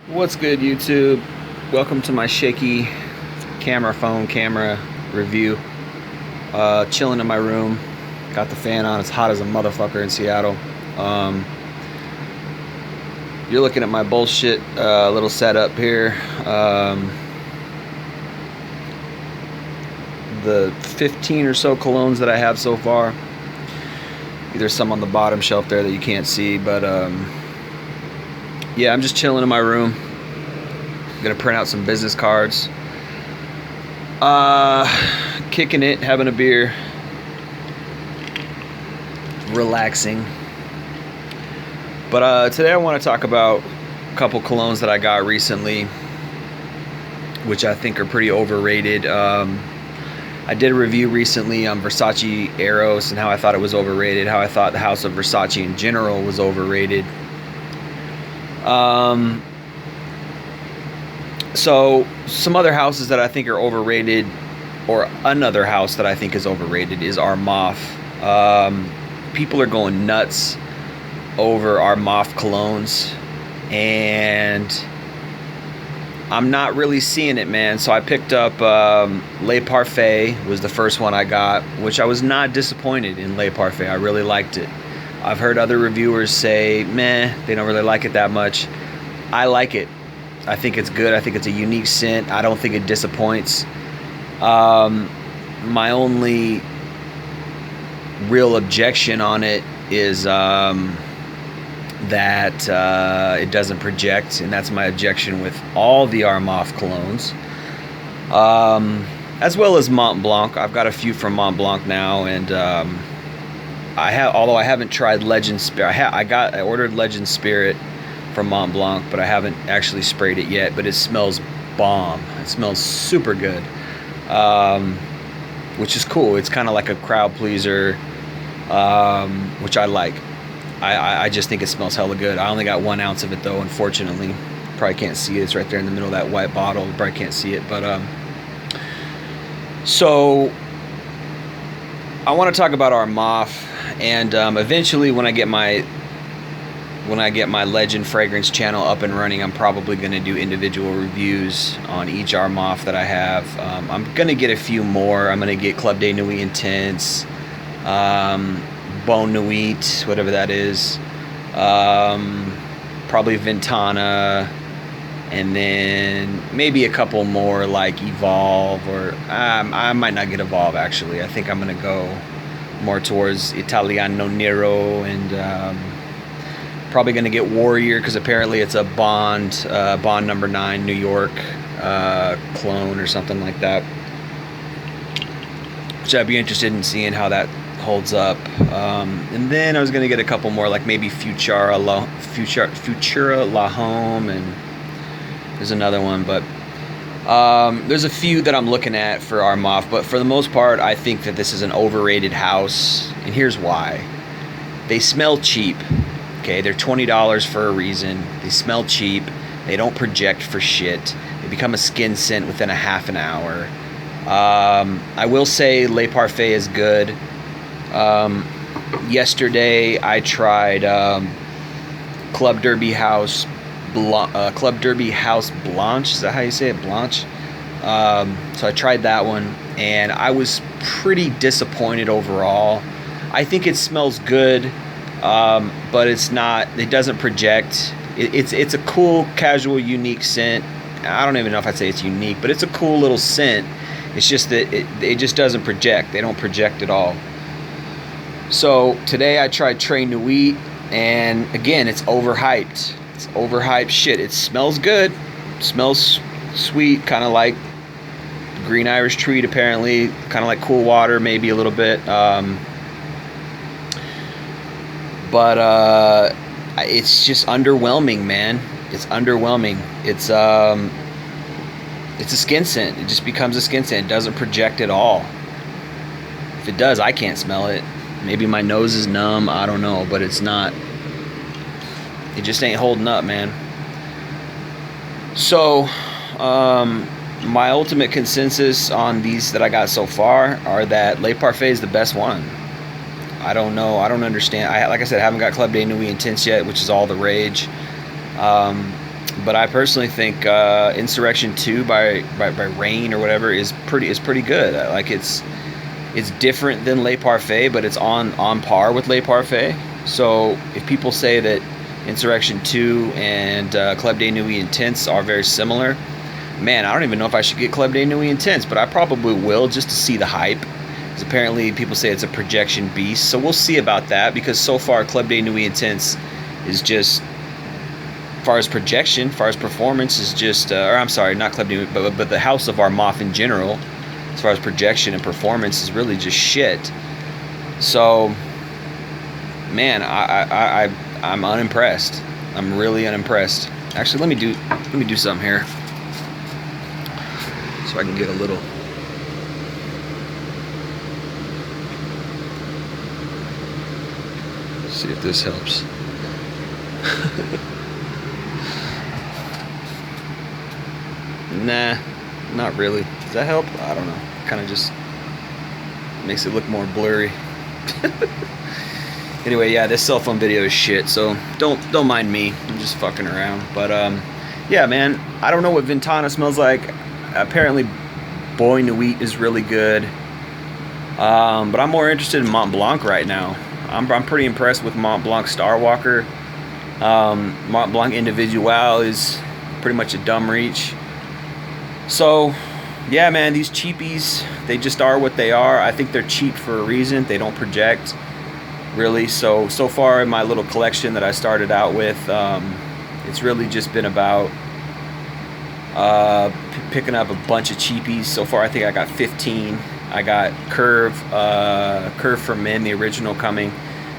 What's good, YouTube? Welcome to my shaky camera review. Chilling in my room. Got the fan on. It's hot as a motherfucker in Seattle. You're looking at my bullshit little setup here. The 15 or so colognes that I have so far. There's some on the bottom shelf there that you can't see, but yeah, I'm just chilling in my room. I'm gonna print out some business cards. Kicking it, having a beer, relaxing. But today I want to talk about a couple colognes that I got recently, which I think are pretty overrated. I did a review recently on Versace Eros and how I thought it was overrated, how I thought the house of Versace in general was overrated. So some other houses that I think are overrated, or another house that I think is overrated, is Armaf. People are going nuts over Armaf colognes, and I'm not really seeing it, man. So I picked up Le Parfait, was the first one I got, which I was not disappointed in. Le Parfait, I really liked it. I've heard other reviewers say, meh, they don't really like it that much. I like it. I think it's good. I think it's a unique scent. I don't think it disappoints. My only real objection on it is that it doesn't project, and that's my objection with all the Armaf colognes, as well as Montblanc. I've got a few from Montblanc now, and although I haven't tried Legend Spirit. I ordered Legend Spirit from Montblanc, but I haven't actually sprayed it yet. But it smells bomb. It smells super good, which is cool. It's kind of like a crowd pleaser, which I like. I just think it smells hella good. I only got 1 ounce of it though, unfortunately. Probably can't see it. It's right there in the middle of that white bottle. Probably can't see it, but so I want to talk about Armaf, and eventually when I get my Legend fragrance channel up and running, I'm probably going to do individual reviews on each Armaf that I have. I'm going to get a few more. I'm going to get Club de Nuit Intense, Bonne Nuit, whatever that is, probably Ventana, and then maybe a couple more like Evolve, or I might not get Evolve actually. I think I'm going to go more towards Italiano Nero, and probably going to get Warrior, because apparently it's a Bond number 9 New York clone or something like that, which I'd be interested in seeing how that holds up. And then I was going to get a couple more, like maybe Futura La Home, and there's another one, but there's a few that I'm looking at for Armaf, but for the most part I think that this is an overrated house, and here's why. They smell cheap. Okay, they're $20 for a reason. They smell cheap. They don't project for shit. They become a skin scent within a half an hour. I will say Le Parfait is good. Yesterday I tried Club Derby House Blanche. Is that how you say it? Blanche. So I tried that one, and I was pretty disappointed overall. I think it smells good. But it's not. It doesn't project. It's a cool, casual, unique scent. I don't even know if I'd say it's unique, but it's a cool little scent. It's just that it just doesn't project. They don't project at all. So today I tried Très Nuit, and again, it's overhyped. It's overhyped shit. It smells good. It smells sweet, kind of like green Irish treat. Apparently, kind of like cool water, maybe a little bit. But it's just underwhelming, man. It's underwhelming. It's a skin scent. It just becomes a skin scent. It doesn't project at all. If it does, I can't smell it. Maybe my nose is numb. I don't know, but it's not. It just ain't holding up, man. So, my ultimate consensus on these that I got so far are that Le Parfait is the best one. I don't know. I don't understand. Like I said, I haven't got Club de Nuit Intense yet, which is all the rage. But I personally think Insurrection 2 by Rain or whatever is pretty good. Like it's different than Le Parfait, but it's on par with Le Parfait. So if people say that Insurrection 2 and Club des Nuits Intense are very similar, man, I don't even know if I should get Club des Nuits Intense, but I probably will just to see the hype. Because apparently people say it's a projection beast, so we'll see about that. Because so far, Club des Nuits Intense is just, as far as projection, as far as performance, is just, or I'm sorry, not Club des Nuits, but the House of Armaf in general, as far as projection and performance, is really just shit. So, man, I'm unimpressed. I'm really unimpressed. Actually, let me do something here, so I can get a little. See if this helps. Nah, not really. Does that help? I don't know. Kind of just makes it look more blurry. Anyway, yeah, this cell phone video is shit, so don't mind me. I'm just fucking around. But yeah, man, I don't know what Ventana smells like. Apparently, Boy Nuit is really good. But I'm more interested in Montblanc right now. I'm pretty impressed with Montblanc Starwalker. Montblanc Individual is pretty much a dumb reach. So, yeah, man, these cheapies, they just are what they are. I think they're cheap for a reason. They don't project, really. So far in my little collection that I started out with, it's really just been about picking up a bunch of cheapies. So far, I think I got 15. I got Curve for Men, the original, coming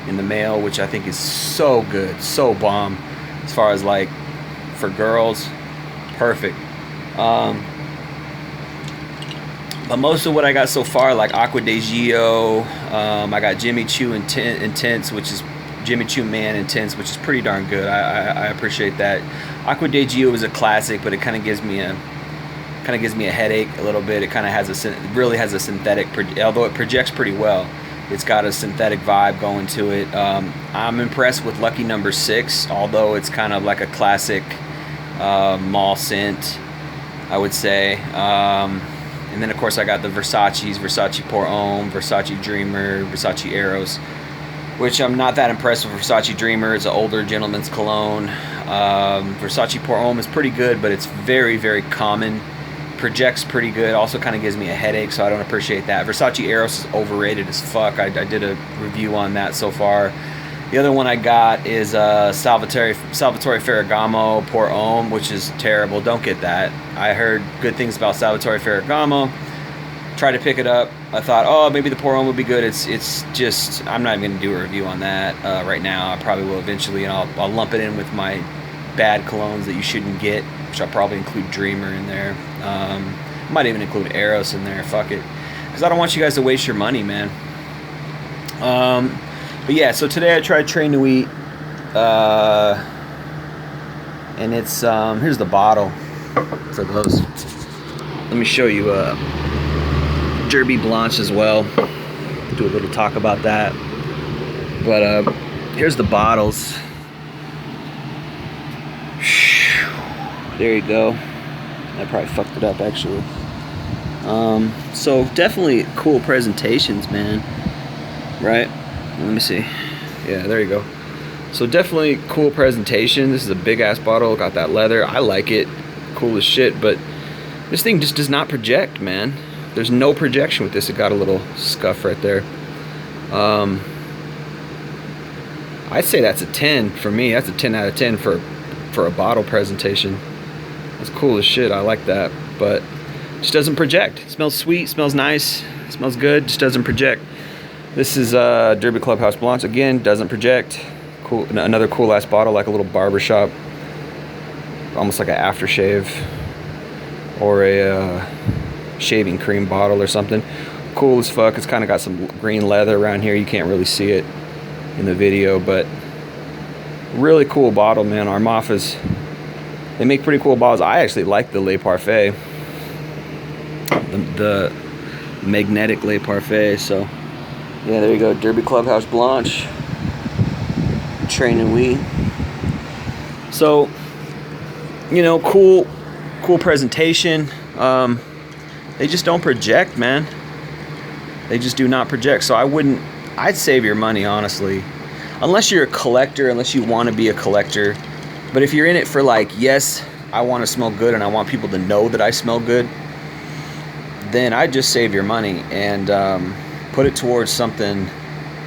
in the mail, which I think is so good, so bomb. As far as like for girls, perfect. But most of what I got so far, like Aqua de Gio, I got Jimmy Choo Intense, which is Jimmy Choo Man Intense, which is pretty darn good. I appreciate that. Aqua de Gio is a classic, but it kind of gives me a headache a little bit. It kind of really has a synthetic, although it projects pretty well. It's got a synthetic vibe going to it. I'm impressed with Lucky Number 6, although it's kind of like a classic mall scent, I would say. And then of course I got the Versace's, Versace Pour Homme, Versace Dreamer, Versace Eros, which I'm not that impressed with. Versace Dreamer. It's an older gentleman's cologne. Versace Pour Homme is pretty good, but it's very, very common. Projects pretty good, also kind of gives me a headache, so I don't appreciate that. Versace Eros is overrated as fuck. I did a review on that so far. The other one I got is Salvatore Ferragamo Pour Homme, which is terrible. Don't get that. I heard good things about Salvatore Ferragamo. Tried to pick it up. I thought, oh, maybe the Pour Homme would be good. It's just, I'm not even going to do a review on that right now. I probably will eventually, and I'll lump it in with my bad colognes that you shouldn't get, which I'll probably include Dreamer in there. Might even include Eros in there. Fuck it, because I don't want you guys to waste your money, man. But yeah, so today I tried Tres Nuits, and it's here's the bottle for those. Let me show you Derby Blanche as well. Do a little talk about that. But here's the bottles. There you go. I probably fucked it up actually. So definitely cool presentations, man. Right? Let me see. Yeah, there you go. So definitely cool presentation. This is a big ass bottle. Got that leather. I like it. Cool as shit. But this thing just does not project, man. There's no projection with this. It got a little scuff right there. I'd say that's a 10 for me. That's a 10 out of 10 for a bottle presentation. That's cool as shit. I like that. But it just doesn't project. It smells sweet. Smells nice. It smells good. Just doesn't project. This is Derby Clubhouse Blanche. Again, doesn't project. Cool. Another cool ass bottle, like a little barbershop, almost like an aftershave or a shaving cream bottle or something. Cool as fuck. It's kind of got some green leather around here. You can't really see it in the video, but really cool bottle, man. Armaf they make pretty cool bottles. I actually like the Le Parfait, the magnetic Le Parfait. So yeah, there you go. Derby Clubhouse Blanche, Tres Nuits. So you know, cool presentation. They just don't project, man. They just do not project. So I'd save your money, honestly. Unless you're a collector, unless you want to be a collector. But if you're in it for like, yes, I want to smell good and I want people to know that I smell good, then I'd just save your money and put it towards something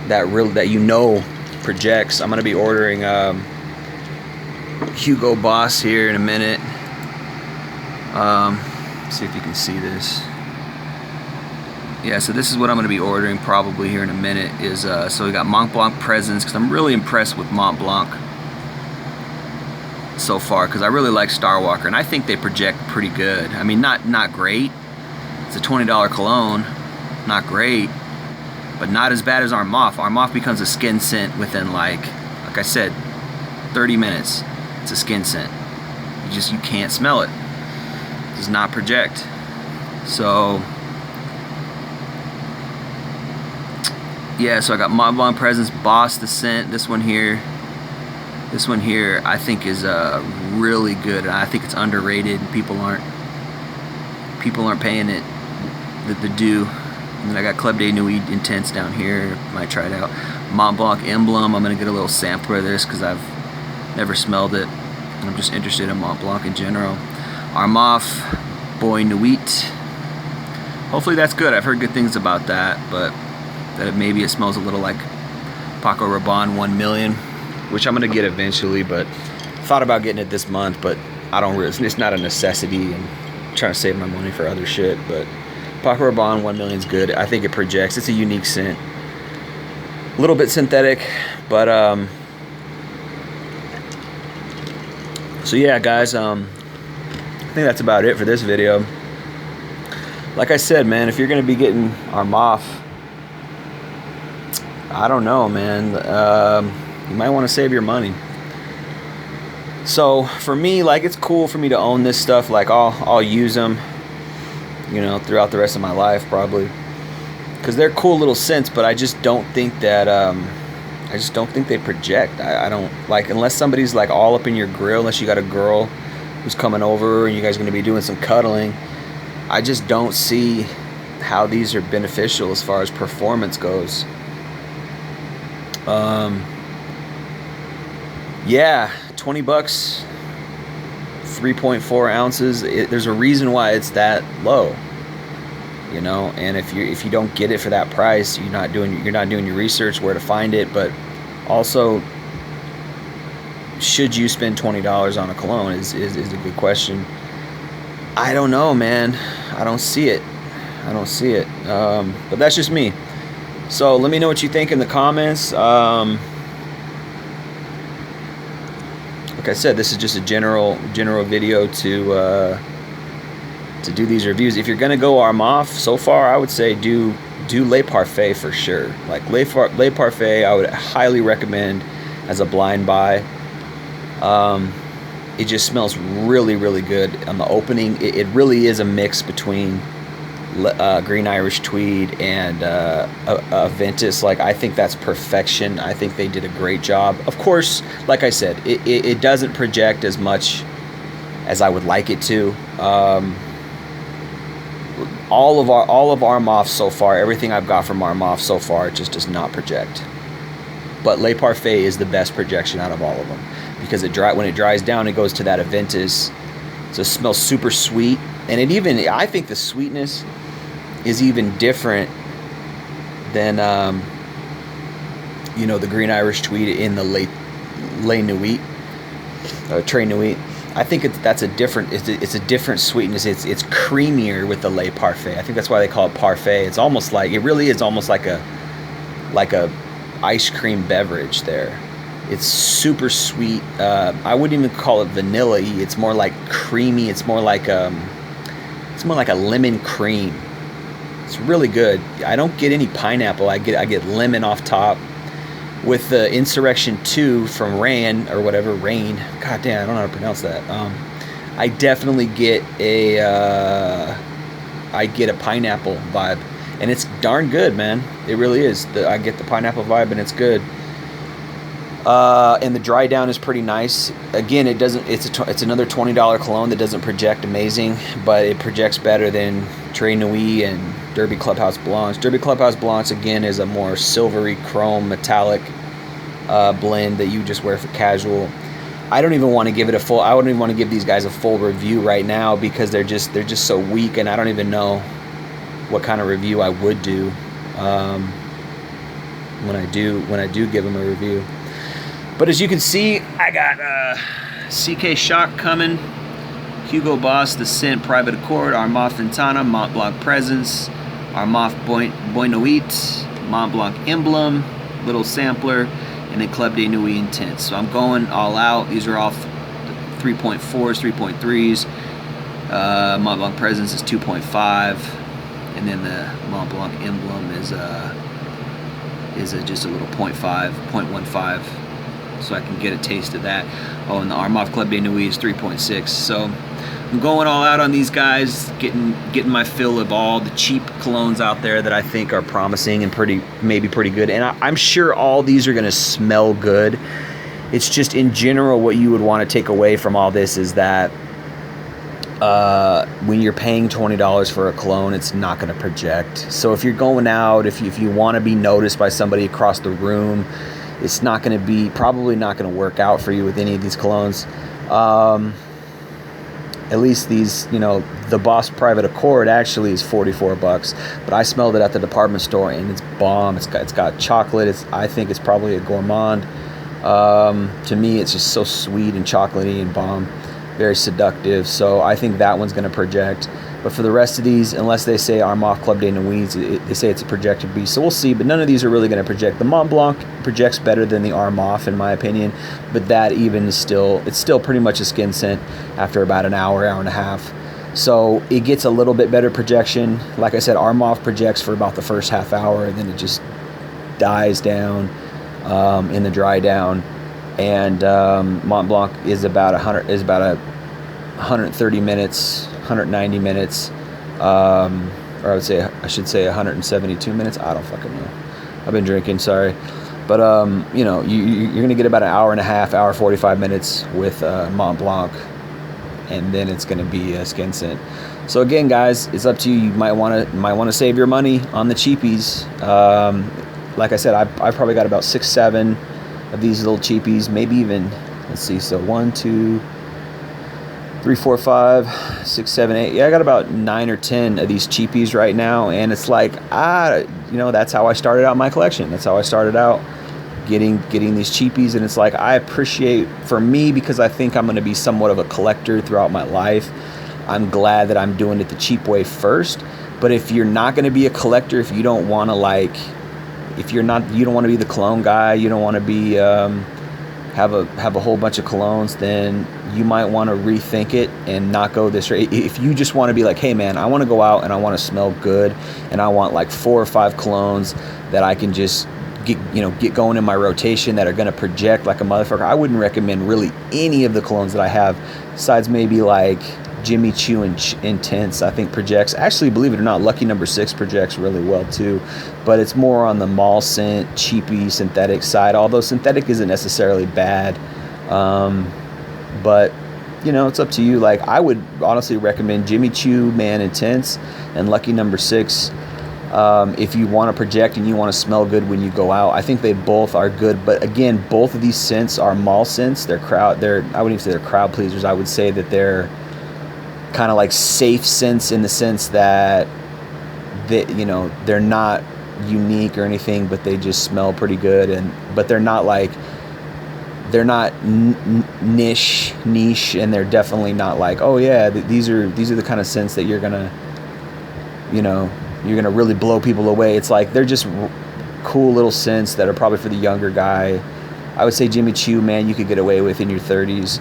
that you know projects. I'm going to be ordering Hugo Boss here in a minute. See if you can see this. Yeah, so this is what I'm going to be ordering probably here in a minute. Is so we got Montblanc Presence, because I'm really impressed with Montblanc so far, because I really like Starwalker and I think they project pretty good. I mean, not great. It's a $20 cologne, not great, but not as bad as Armaf. Armaf becomes a skin scent within like I said, 30 minutes. It's a skin scent. You can't smell it. It does not project. So yeah, so I got Montblanc Presence, Boss the scent. This one here I think is really good, and I think it's underrated. People aren't paying it the due. And then I got Club de Nuit Intense down here. Might try it out. Montblanc Emblem. I'm gonna get a little sampler of this because I've never smelled it, and I'm just interested in Montblanc in general. Armaf Boy Nuit. Hopefully that's good. I've heard good things about that, but that maybe it smells a little like Paco Rabanne 1 million, which I'm gonna get eventually. But thought about getting it this month, but I don't really. It's not a necessity, and I'm trying to save my money for other shit. But Paco Rabanne 1 million is good. I think it projects. It's a unique scent. A little bit synthetic, but so yeah, guys. I think that's about it for this video. Like I said, man, if you're gonna be getting Armaf, I don't know, man. You might want to save your money. So for me, like, it's cool for me to own this stuff. Like, I'll use them, you know, throughout the rest of my life probably, because they're cool little scents. But I just don't think that they project. I don't like, unless somebody's like all up in your grill, unless you got a girl who's coming over and you guys are going to be doing some cuddling. I just don't see how these are beneficial as far as performance goes. Yeah, 20 bucks, 3.4 ounces. There's a reason why it's that low, you know. And if you don't get it for that price, you're not doing your research where to find it. But also, should you spend $20 on a cologne is a good question. I don't know, man. I don't see it. But that's just me. So let me know what you think in the comments. Like I said, this is just a general video to do these reviews. If you're gonna go Armaf, so far I would say do Le Parfait for sure. Like Le Parfait, I would highly recommend as a blind buy. It just smells really, really good on the opening. It really is a mix between Green Irish Tweed and Ventus. Like, I think that's perfection. I think they did a great job. Of course, like I said, it doesn't project as much as I would like it to. All of Armaf so far, everything I've got from Armaf so far, it just does not project. But Le Parfait is the best projection out of all of them, because when it dries down, it goes to that Aventus. So it smells super sweet, and I think the sweetness is even different than you know, the Green Irish Tweed in the Le Nuit, Très Nuit. I think it's a different sweetness. It's creamier with the Le Parfait. I think that's why they call it parfait. It really is almost like a ice cream beverage there. It's super sweet. I wouldn't even call it vanilla-y. It's more like creamy. It's more like a lemon cream. It's really good. I don't get any pineapple. I get lemon off top. With the Insurrection 2 from Rain. God damn, I don't know how to pronounce that. I definitely get a pineapple vibe, and it's darn good, man. It really is. I get the pineapple vibe, and it's good. And the dry down is pretty nice. Again, it's another $20 cologne that doesn't project amazing, but it projects better than Très Nuit and Derby Clubhouse Blanche. Derby Clubhouse Blanche, again, is a more silvery chrome metallic blend that you just wear for casual. I don't even want to give it a full. I wouldn't even want to give these guys a full review right now because they're just so weak, and I don't even know what kind of review I would do when I do give them a review. But as you can see, I got CK Shock coming, Hugo Boss, The Scent, Private Accord, Armaf Ventana, Montblanc Presence, Armaf Boy-Nuit, Montblanc Emblem, Little Sampler, and then Club de Nuit Intense. So I'm going all out. These are all 3.4s, 3.3s. Montblanc Presence is 2.5, and then the Montblanc Emblem is just a little 0.5, 0.15. So I can get a taste of that. Oh, and the Armaf Club de Nuit is 3.6. So I'm going all out on these guys, getting my fill of all the cheap colognes out there that I think are promising and maybe pretty good. And I'm sure all these are going to smell good. It's just in general what you would want to take away from all this is that when you're paying $20 for a cologne, it's not going to project. So if you're going out, if you want to be noticed by somebody across the room, it's probably not going to work out for you with any of these colognes. At least these, the Boss Private Accord actually is $44, but I smelled it at the department store and it's bomb. It's got chocolate. I think it's probably a gourmand. To me, it's just so sweet and chocolatey and bomb, very seductive. So I think that one's going to project. But for the rest of these, unless they say Armaf Club de Nuit, they say it's a projected beast. So we'll see, but none of these are really going to project. The Mont Blanc projects better than the Armaf, in my opinion, but that even is it's still pretty much a skin scent after about an hour and a half. So it gets a little bit better projection. Like I said, Armaf projects for about the first half hour, and then it just dies down in the dry down. And Mont Blanc is about 130 minutes. 190 minutes, or I should say 172 minutes. I don't fucking know. I've been drinking, sorry. But, you're going to get about an hour and a half, hour 45 minutes with Mont Blanc, and then it's going to be a skin scent. So again, guys, it's up to you. You might want to save your money on the cheapies. Like I said, I've probably got about 6-7 of these little cheapies, maybe even, let's see, so 1, 2, 3, 4, 5, 6, 7, 8. Yeah, I got about 9 or 10 of these cheapies right now, and it's like, that's how I started out my collection. That's how I started out getting these cheapies, and it's like I appreciate, for me, because I think I'm going to be somewhat of a collector throughout my life. I'm glad that I'm doing it the cheap way first. But if you're not going to be a collector, if you don't want to you don't want to be the cologne guy, you don't want to be have a whole bunch of colognes, then you might want to rethink it and not go this way. If you just want to be like, hey man, I want to go out and I want to smell good, and I want like 4 or 5 colognes that I can just get going in my rotation that are going to project like a motherfucker, I wouldn't recommend really any of the colognes that I have, besides maybe like Jimmy Choo and Intense. I think projects, actually, believe it or not, Lucky Number 6 projects really well too, but it's more on the mall scent, cheapy, synthetic side, although synthetic isn't necessarily bad. But it's up to you. Like, I would honestly recommend Jimmy Choo, Man Intense, and Lucky Number 6 if you want to project and you want to smell good when you go out. I think they both are good, but again, both of these scents are mall scents. I wouldn't even say they're crowd pleasers. I would say that they're kind of like safe scents in the sense that they're not unique or anything, but they just smell pretty good, but they're not niche, and they're definitely not like, oh yeah, these are the kind of scents that you're gonna really blow people away. It's like they're just cool little scents that are probably for the younger guy. I would say Jimmy Choo, man, you could get away with in your 30s.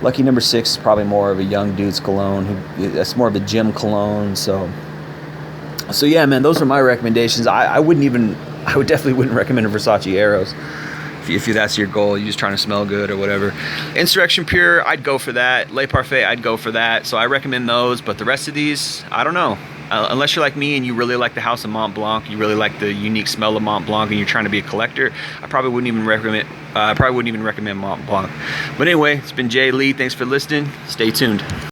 Lucky Number 6 is probably more of a young dude's cologne. That's more of a gym cologne. So yeah, man, those are my recommendations. I definitely wouldn't recommend a Versace Eros if that's your goal. You're just trying to smell good or whatever. Insurrection Pure, I'd go for that. Le Parfait, I'd go for that. So I recommend those. But the rest of these, I don't know. unless you're like me and you really like the House of Montblanc, you really like the unique smell of Montblanc, and you're trying to be a collector, I probably wouldn't even recommend. Montblanc. But anyway, it's been Jay Lee. Thanks for listening. Stay tuned.